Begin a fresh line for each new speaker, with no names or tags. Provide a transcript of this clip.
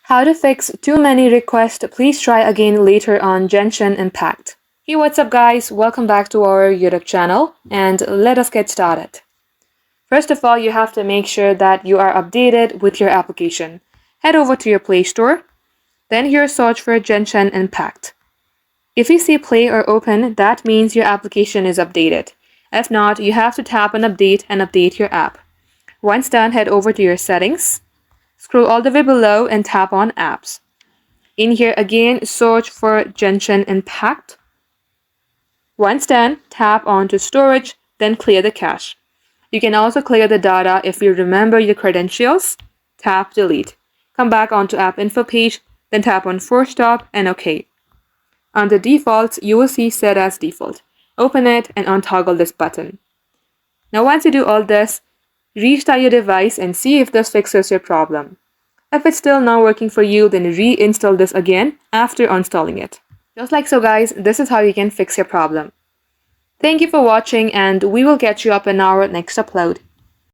How to fix too many requests, please try again later on Genshin Impact. Hey, what's up guys? Welcome back to our YouTube channel and let us get started. First of all, you have to make sure that you are updated with your application. Head over to your Play Store, then here search for Genshin Impact. If you see play or open, that means your application is updated. If not, you have to tap on update and update your app. Once done, head over to your settings. Scroll all the way below and tap on apps. In here again, search for Genshin Impact. Once done, tap on to storage, then clear the cache. You can also clear the data if you remember your credentials. Tap delete. Come back onto app info page, then tap on force stop and OK. Under defaults, you will see set as default. Open it and untoggle this button. Now once you do all this, restart your device and see if this fixes your problem. If it's still not working for you, then reinstall this again after uninstalling it. Just like so guys, this is how you can fix your problem. Thank you for watching and we will catch you up in our next upload.